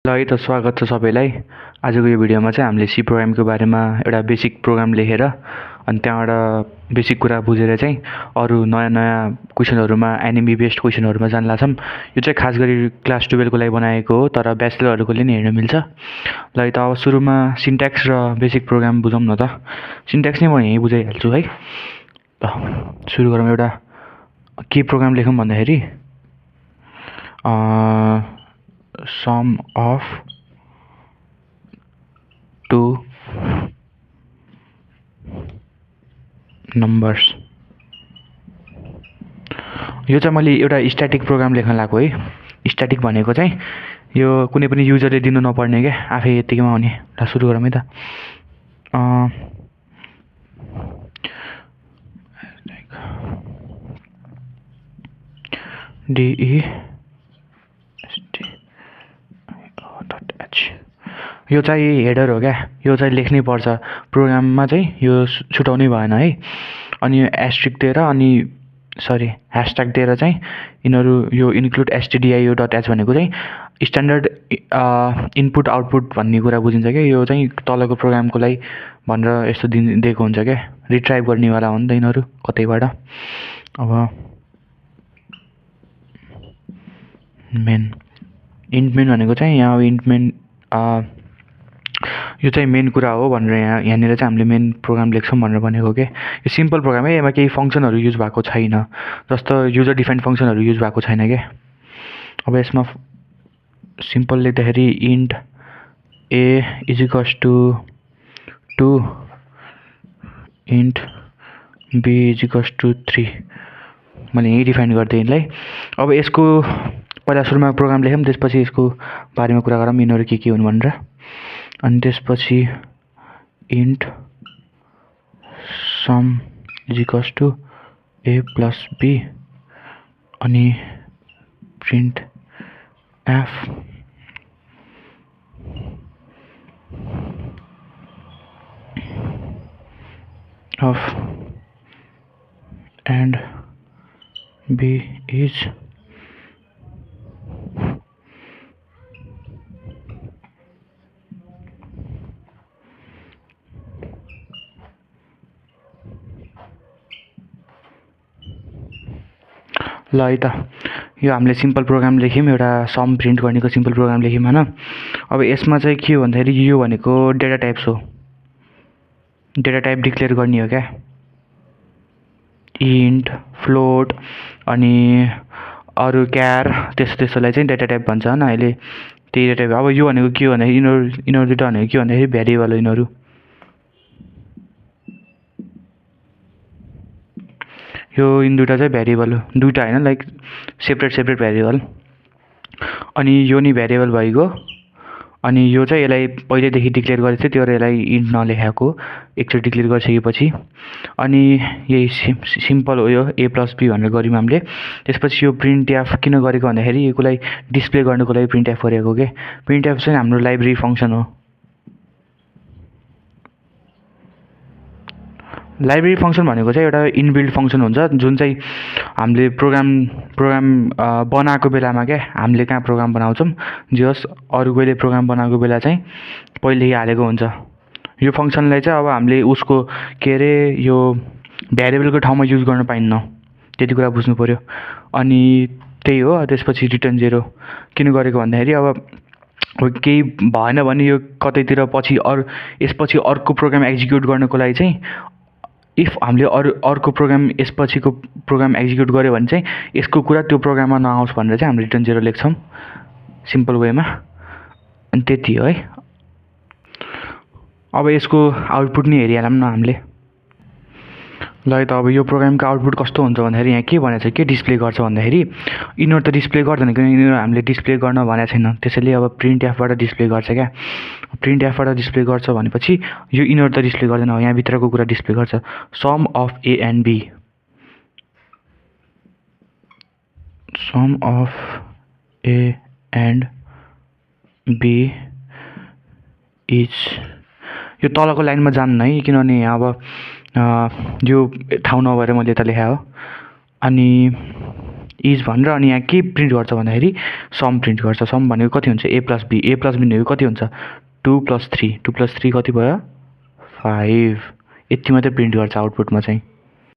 ल है त स्वागत छ सबैलाई। आजको यो भिडियोमा चाहिँ हामीले सी प्रोग्रामको बारेमा एउटा बेसिक प्रोग्राम लेखेर अनि त्यहाँबाट बेसिक कुरा बुझेर चाहिँ अरू नयाँ नयाँ क्वेसनहरूमा एनिमी बेस्ड क्वेसनहरूमा जान लाग्छौँ। यो चाहिँ खास गरी क्लास 12को लागि बनाएको हो, तर ब्याचलरहरूकोले नि हेर्न मिल्छ। ल है त अब सुरुमा सिन्ट्याक्स र बेसिक प्रोग्राम बुझौँ न त। सिन्ट्याक्स नै म यहीँ बुझाइहाल्छु है। ल सुरु गरौँ। एउटा के प्रोग्राम लेखौँ भन्दाखेरि sum of two numbers। यो चाहिँ मैले एउटा स्ट्याटिक प्रोग्राम लेख्न लागेको है। स्ट्याटिक भनेको चाहिँ यो कुनै पनि युजरले दिनु नपर्ने क्या, आफै यतिकैमा हुने। ल सुरु गरौँ है त। DESTIO.h यो चाहिँ हेडर हो क्या। यो चाहिँ लेख्नै पर्छ प्रोग्राममा, चाहिँ यो छुटाउनै भएन है। अनि यो एस्ट्रिक दिएर अनि ह्यासट्याग दिएर चाहिँ यिनीहरू यो इन्क्लुड stdio.h भनेको चाहिँ स्ट्यान्डर्ड इनपुट आउटपुट भन्ने कुरा बुझिन्छ क्या। यो चाहिँ तलको प्रोग्रामको लागि भनेर यस्तो दिएको हुन्छ क्या। रिट्राइभ गर्नेवाला हो नि त यिनीहरू कतैबाट। अब मेन इन्ट मेन भनेको चाहिँ यहाँ अब इन्ट मेन यो चाहिँ मेन कुरा हो भनेर यहाँनिर चाहिँ हामीले मेन प्रोग्राम लेख्छौँ भनेर भनेको के। यो सिम्पल प्रोग्राम है, यसमा केही फङ्सनहरू युज भएको छैन, जस्तो युजर डिफाइन्ड फङ्सनहरू युज भएको छैन क्या। अब यसमा सिम्पल लेख्दाखेरि int a equals to 2 int b equals to 3 मैले यहीँ डिफाइन गरिदिएँ यसलाई। अब यसको पहिला सुरुमा प्रोग्राम लेखौँ, त्यसपछि यसको बारेमा कुरा गरौँ यिनीहरू के हुन् भनेर। अनि त्यसपछि int sum equals to a plus b अनि print f of and b is ल है त। यो हामीले सिम्पल प्रोग्राम लेख्यौँ, एउटा सम प्रिन्ट गर्नेको सिम्पल प्रोग्राम लेख्यौँ होइन। अब यसमा चाहिँ के हो भन्दाखेरि यो भनेको डेटा टाइप्स हो। डेटा टाइप डिक्लेयर गर्ने हो क्या। इन्ट फ्लोट अनि अरू क्यार त्यस्तोलाई चाहिँ डेटा टाइप भन्छ होइन। अहिले त्यही डेटा टाइप। अब यो भनेको के हो भन्दाखेरि यिनीहरू दुइटा भनेको के भन्दाखेरि भेरिएबल हो यिनीहरू। यो यिनी दुइटा चाहिँ भेरिएबल हो, दुइटा होइन, लाइक सेपरेट भेरिएबल। अनि यो नि भेरिएबल भइगयो। अनि यो चाहिँ यसलाई पहिल्यैदेखि डिक्लेयर गरेको थियो, त्यो यसलाई इन्ट नलेखाएको एकचोटि डिक्लेयर गरिसकेपछि। अनि यही सिम्पल हो यो ए प्लस बी भनेर गऱ्यौँ हामीले। त्यसपछि यो प्रिन्ट एफ किन गरेको भन्दाखेरि योलाई डिस्प्ले गर्नुको लागि प्रिन्ट एफ गरेको के। प्रिन्ट एफ चाहिँ हाम्रो लाइब्रेरी फङ्सन हो। लाइब्रेरी फङ्सन भनेको चाहिँ एउटा इनबिल्ड फङ्सन हुन्छ, जुन चाहिँ हामीले प्रोग्राम बनाएको बेलामा क्या, हामीले कहाँ प्रोग्राम बनाउँछौँ जे होस्, अरू कोहीले प्रोग्राम बनाएको बेला चाहिँ पहिलेदेखि हालेको हुन्छ। यो फङ्सनलाई चाहिँ अब हामीले उसको के अरे यो भेरिएबलको ठाउँमा युज गर्न पाइन्न, त्यति कुरा बुझ्नु पऱ्यो। अनि त्यही हो। त्यसपछि रिटर्न 0 किन गरेको भन्दाखेरि अब केही भएन भने यो कतैतिर पछि यसपछि अर्को प्रोग्राम एक्जिक्युट गर्नको लागि चाहिँ इफ हामीले अर्को प्रोग्राम यसपछिको प्रोग्राम एक्जिक्युट गऱ्यो भने चाहिँ यसको कुरा त्यो प्रोग्राममा नआओस् भनेर चाहिँ हामीले रिटर्न 0 लेख्छौँ सिम्पल वेमा। अनि त्यति हो है। अब यसको आउटपुट नि हेरिहालौँ न हामीले। ल है त। अब यो प्रोग्रामको आउटपुट कस्तो हुन्छ भन्दाखेरि यहाँ के भनेको छ, के डिस्प्ले गर्छ भन्दाखेरि यिनीहरू त डिस्प्ले गर्दैन, किनकि यिनीहरू हामीले डिस्प्ले गर्न भनेको छैन। त्यसैले अब प्रिन्ट एफबाट डिस्प्ले गर्छ क्या। प्रिन्ट एफबाट डिस्प्ले गर्छ भनेपछि यो यिनीहरू त डिस्प्ले गर्दैन, यहाँभित्रको कुरा डिस्प्ले गर्छ। Sum of a and b, sum of a and b is, यो तलको लाइनमा जान्न है, किनभने अब यो ठाउँ नभएर मैले यता लेखा हो। अनि इज भनेर अनि यहाँ के प्रिन्ट गर्छ भन्दाखेरि सम प्रिन्ट गर्छ। सम भनेको कति हुन्छ ए प्लस बी भनेको कति हुन्छ 2 + 3 कति भयो 5 यति मात्रै प्रिन्ट गर्छ आउटपुटमा चाहिँ।